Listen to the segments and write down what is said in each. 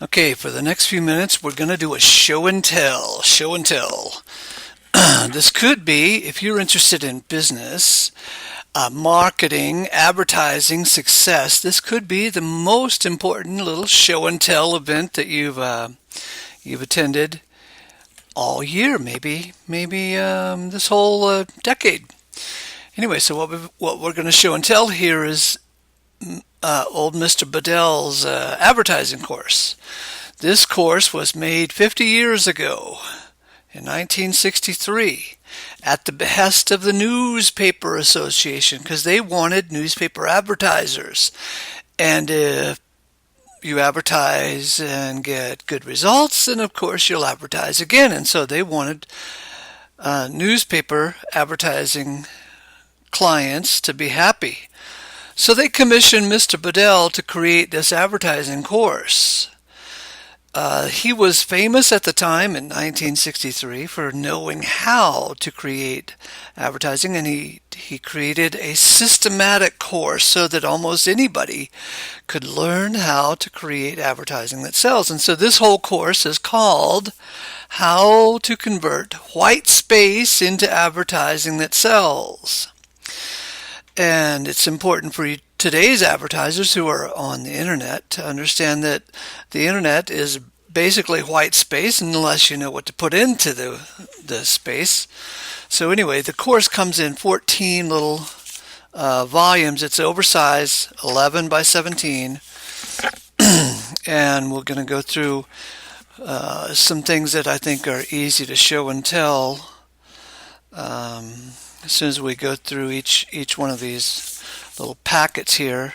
Okay, for the next few minutes, we're going to do a show and tell. Show and tell. This could be, if you're interested in business, marketing, advertising, success, this could be the most important little show and tell event that you've attended all year, maybe this whole decade. Anyway, so what we're going to show and tell here is old Mr. Bedell's advertising course. This course was made 50 years ago in 1963 at the behest of the Newspaper Association because they wanted newspaper advertisers. And if you advertise and get good results, then of course you'll advertise again. And so they wanted newspaper advertising clients to be happy. So they commissioned Mr. Bedell to create this advertising course. He was famous at the time in 1963 for knowing how to create advertising, and he created a systematic course so that almost anybody could learn how to create advertising that sells. And so this whole course is called How to Convert White Space into Advertising That Sells. And it's important for today's advertisers who are on the internet to understand that the internet is basically white space unless you know what to put into the space. So anyway, the course comes in 14 little volumes. It's oversized, 11 by 17. And we're going to go through some things that I think are easy to show and tell. As soon as we go through each one of these little packets here,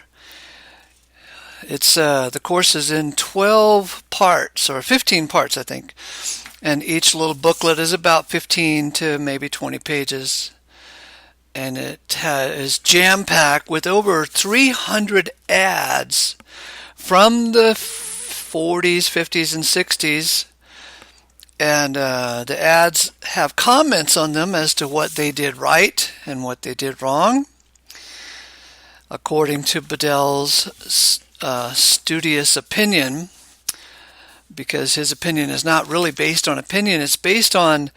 it's the course is in 12 parts or 15 parts, I think, and each little booklet is about 15 to maybe 20 pages, and it is jam-packed with over 300 ads from the 40s, 50s, and 60s. And the ads have comments on them as to what they did right and what they did wrong. According to Bedell's studious opinion, because his opinion is not really based on opinion, it's based on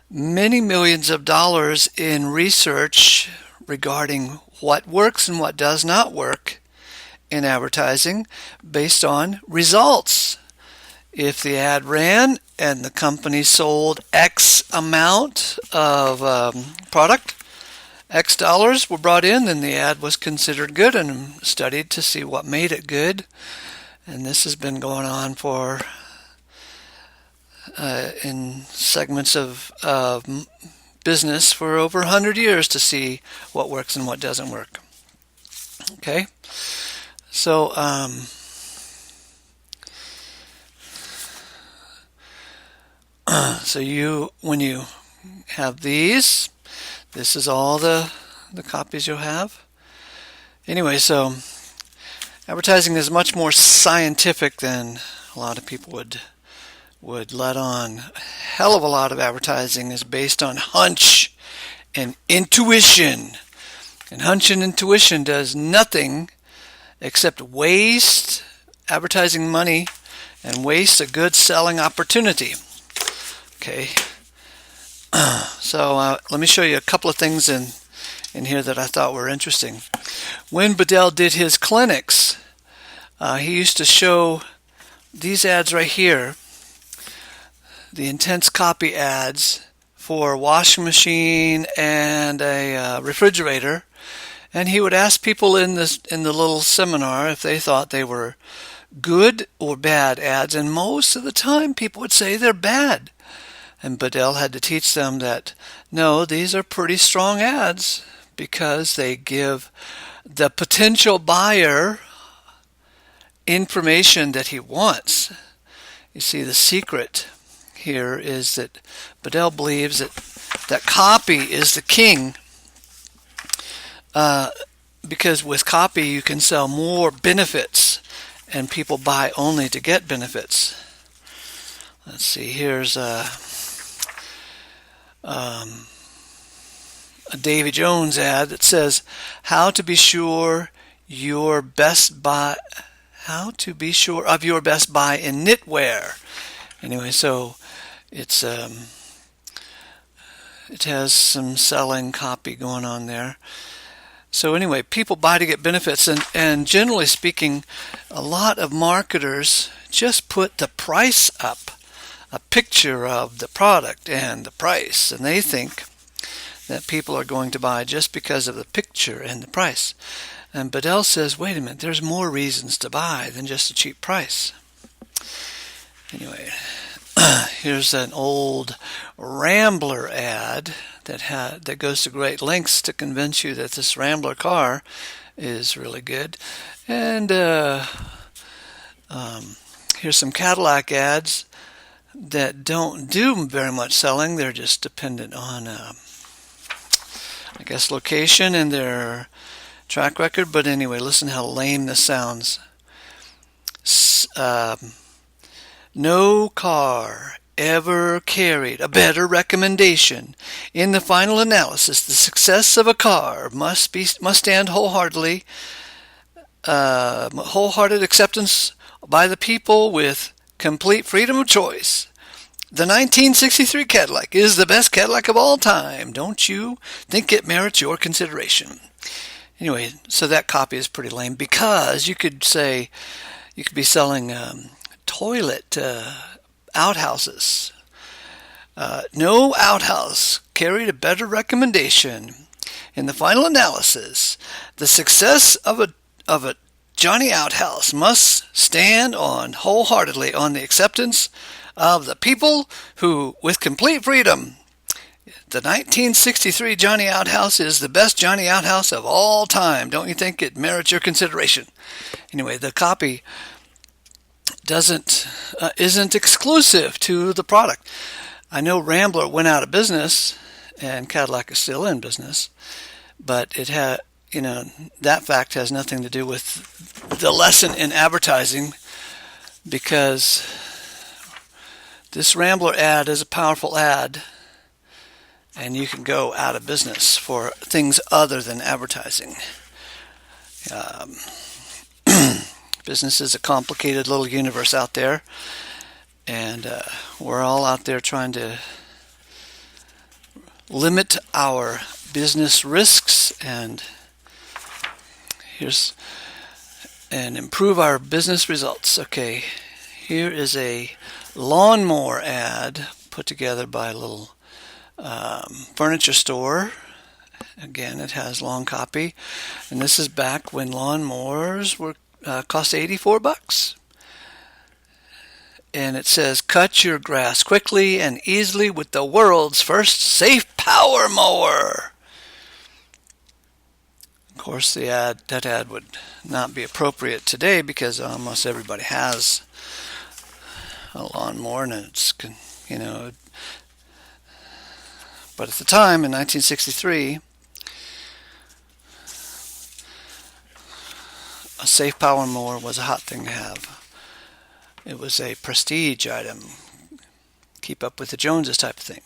many millions of dollars in research regarding what works and what does not work in advertising based on results. If the ad ran and the company sold X amount of product, X dollars were brought in, then the ad was considered good and studied to see what made it good. And this has been going on for in segments of business for over 100 years to see what works and what doesn't work. Okay, so when you have these, this is all the copies you'll have. Anyway, so advertising is much more scientific than a lot of people would let on. A hell of a lot of advertising is based on hunch and intuition. And hunch and intuition does nothing except waste advertising money and waste a good selling opportunity. Okay, so let me show you a couple of things in here that I thought were interesting. When Bedell did his clinics, he used to show these ads right here, the intense copy ads for a washing machine and a refrigerator, and he would ask people in the little seminar if they thought they were good or bad ads, and most of the time people would say they're bad. And Bedell had to teach them that, no, these are pretty strong ads because they give the potential buyer information that he wants. You see, the secret here is that Bedell believes that copy is the king because with copy you can sell more benefits and people buy only to get benefits. Let's see, here's a Davy Jones ad that says how to be sure your best buy How to be sure of your best buy in knitwear. Anyway, so it has some selling copy going on there. So anyway, people buy to get benefits, and generally speaking, a lot of marketers just put the price up, a picture of the product and the price, and they think that people are going to buy just because of the picture and the price. And Bedell says, wait a minute, there's more reasons to buy than just a cheap price. Anyway, here's an old Rambler ad that goes to great lengths to convince you that this Rambler car is really good. And here's some Cadillac ads that don't do very much selling. They're just dependent on, I guess, location and their track record. But anyway, listen how lame this sounds. No car ever carried a better recommendation. In the final analysis, the success of a car must stand wholehearted acceptance by the people with complete freedom of choice. The 1963 Cadillac is the best Cadillac of all time. Don't you think it merits your consideration? Anyway, so that copy is pretty lame, because you could be selling toilet outhouses. No outhouse carried a better recommendation. In the final analysis, the success of a Johnny outhouse must stand wholeheartedly on the acceptance of the people who, with complete freedom, the 1963 Johnny outhouse is the best Johnny outhouse of all time. Don't you think it merits your consideration? Anyway, the copy isn't exclusive to the product. I know Rambler went out of business, and Cadillac is still in business, but that fact has nothing to do with the lesson in advertising, because this Rambler ad is a powerful ad, and you can go out of business for things other than advertising. Business is a complicated little universe out there, and we're all out there trying to limit our business risks and improve our business results. Okay, here is a lawnmower ad put together by a little furniture store. Again, it has long copy, and this is back when lawnmowers cost $84. And it says, cut your grass quickly and easily with the world's first safe power mower. Of course, that ad would not be appropriate today, because almost everybody has a lawnmower, and it's, but at the time in 1963, a safe power mower was a hot thing to have. It was a prestige item, keep up with the Joneses type of thing.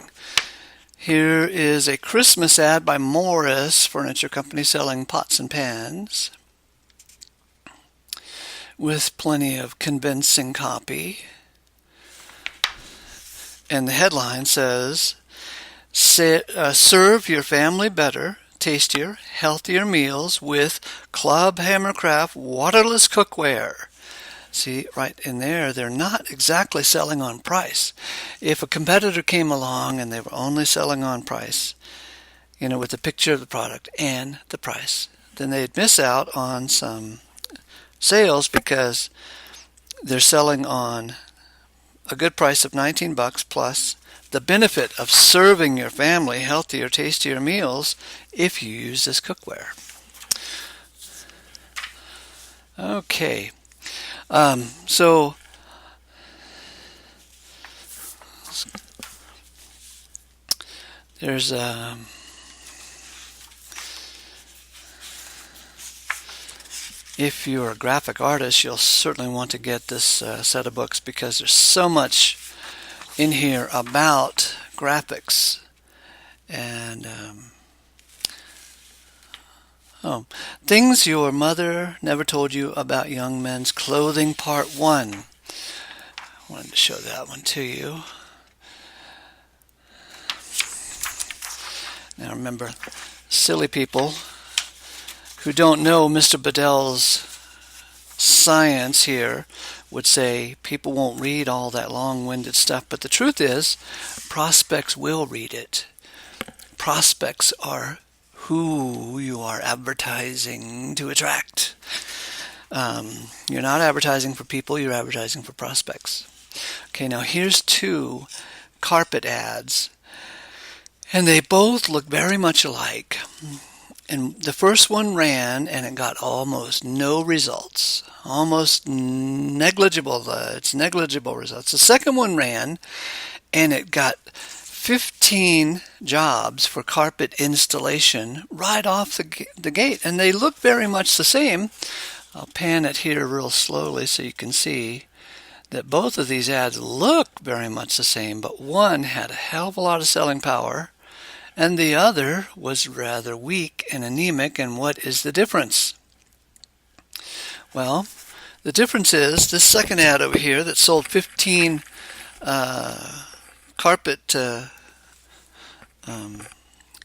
Here is a Christmas ad by Morris Furniture Company selling pots and pans, with plenty of convincing copy. And the headline says, serve your family better, tastier, healthier meals with Club Hammercraft waterless cookware. See, right in there, they're not exactly selling on price. If a competitor came along and they were only selling on price, with a picture of the product and the price, then they'd miss out on some sales, because they're selling on a good price of $19 plus the benefit of serving your family healthier, tastier meals if you use this cookware. Okay. So there's if you're a graphic artist, you'll certainly want to get this set of books, because there's so much in here about graphics, and Oh, things your mother never told you about young men's clothing, part 1. I wanted to show that one to you. Now remember, silly people who don't know Mr. Bedell's science here would say people won't read all that long-winded stuff, but the truth is prospects will read it. Prospects are who you are advertising to attract. You're not advertising for people, you're advertising for prospects. Okay, now here's 2 carpet ads, and they both look very much alike. And the first one ran, and it got almost no results. Almost negligible. It's negligible results. The second one ran, and it got 15 jobs for carpet installation right off the gate. And they look very much the same. I'll pan it here real slowly so you can see that both of these ads look very much the same, but one had a hell of a lot of selling power, and the other was rather weak and anemic. And what is the difference? Well, the difference is this second ad over here that sold 15 carpet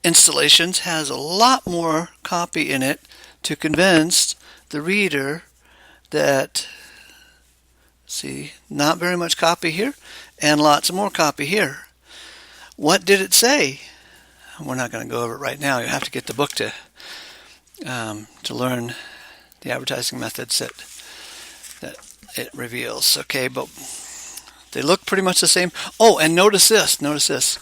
installations has a lot more copy in it to convince the reader that, see, not very much copy here and lots more copy here. What did it say? We're not going to go over it right now. You have to get the book to learn the advertising methods that it reveals. Okay, but they look pretty much the same. Oh, and notice this. Notice this.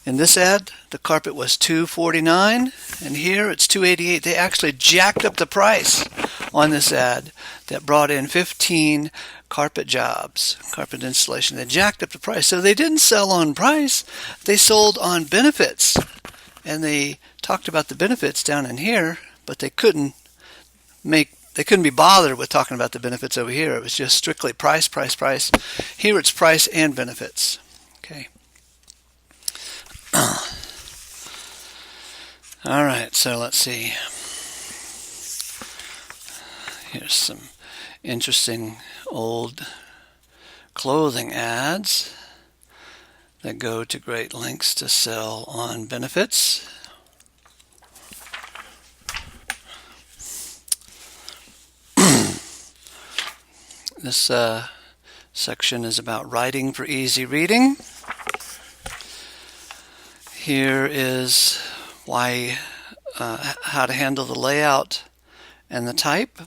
In this ad, the carpet was $249, and here it's $288. They actually jacked up the price on this ad that brought in 15 carpet jobs, carpet installation. They jacked up the price. So they didn't sell on price. They sold on benefits. And they talked about the benefits down in here, but they couldn't be bothered with talking about the benefits over here. It was just strictly price, price, price. Here it's price and benefits. Okay. All right, so let's see. Here's some interesting old clothing ads that go to great lengths to sell on benefits. This section is about writing for easy reading. Here is how to handle the layout and the type.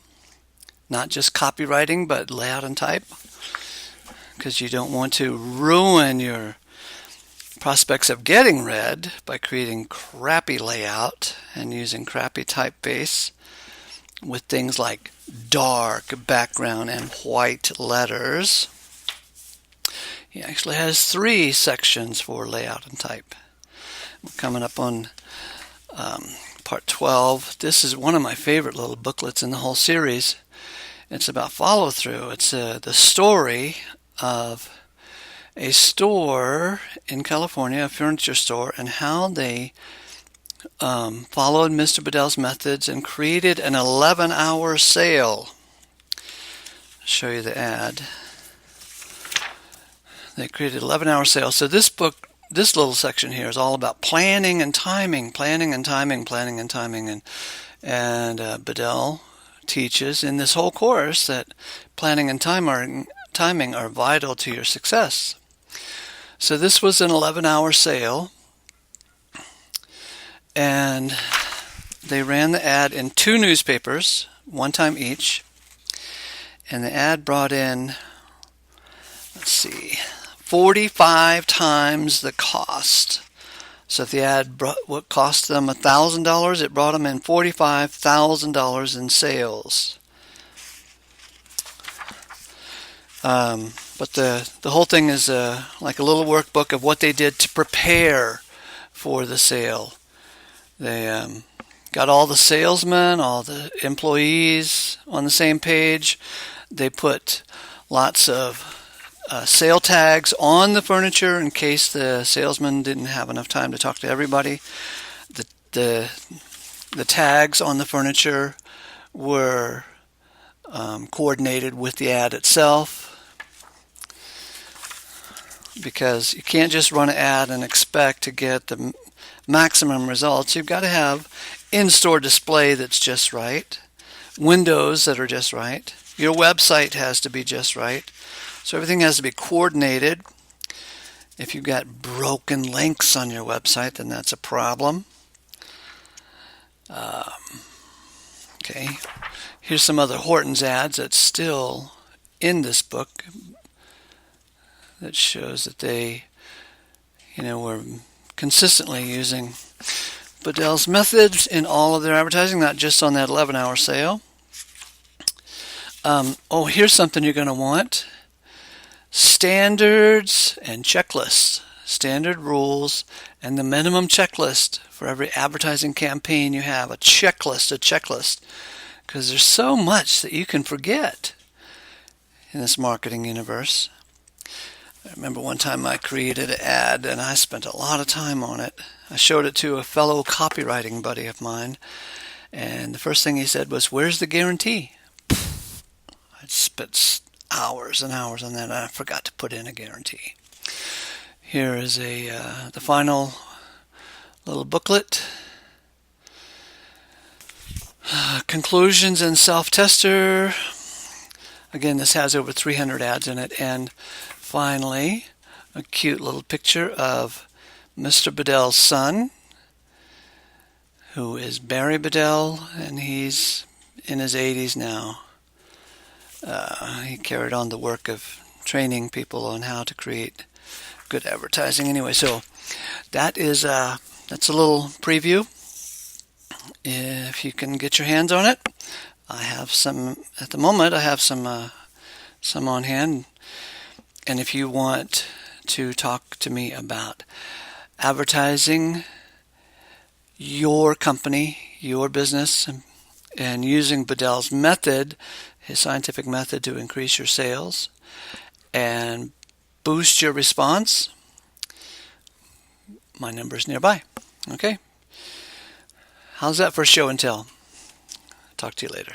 Not just copywriting, but layout and type. Because you don't want to ruin your prospects of getting read by creating crappy layout and using crappy typeface with things like dark background and white letters. He actually has 3 sections for layout and type. We're coming up on part 12. This is one of my favorite little booklets in the whole series. It's about follow-through. It's the story of a store in California, a furniture store, and how they followed Mr. Bedell's methods and created an 11-hour sale. I'll show you the ad. They created an 11-hour sale. So this book, this little section here is all about planning and timing, and Bedell teaches in this whole course that planning and timing are vital to your success. So this was an 11-hour sale, and they ran the ad in 2 newspapers, one time each, and the ad brought in, 45 times the cost. So if the ad what cost them $1,000, it brought them in $45,000 in sales. But the whole thing is like a little workbook of what they did to prepare for the sale. They got all the salesmen, all the employees on the same page. They put lots of sale tags on the furniture in case the salesman didn't have enough time to talk to everybody. The the tags on the furniture were coordinated with the ad itself, because you can't just run an ad and expect to get the maximum results. You've got to have in-store display that's just right, windows that are just right, your website has to be just right, so everything has to be coordinated. If you've got broken links on your website, then that's a problem. Okay, here's some other Horton's ads that's still in this book that shows that they, were consistently using Bedell's methods in all of their advertising, not just on that 11-hour sale. Here's something you're going to want. Standards and checklists. Standard rules and the minimum checklist for every advertising campaign you have. A checklist. Because there's so much that you can forget in this marketing universe. I remember one time I created an ad and I spent a lot of time on it. I showed it to a fellow copywriting buddy of mine, and the first thing he said was, "Where's the guarantee?" I spent hours and hours on that, and I forgot to put in a guarantee. Here is the final little booklet. Conclusions and self-tester. Again, this has over 300 ads in it. And finally, a cute little picture of Mr. Bedell's son, who is Barry Bedell, and he's in his 80s now. He carried on the work of training people on how to create good advertising. Anyway, so that's a little preview. If you can get your hands on it, I have some at the moment. I have some on hand, and if you want to talk to me about advertising your company, your business, and using Bedell's method, his scientific method, to increase your sales and boost your response, my number's nearby. Okay? How's that for show and tell? Talk to you later.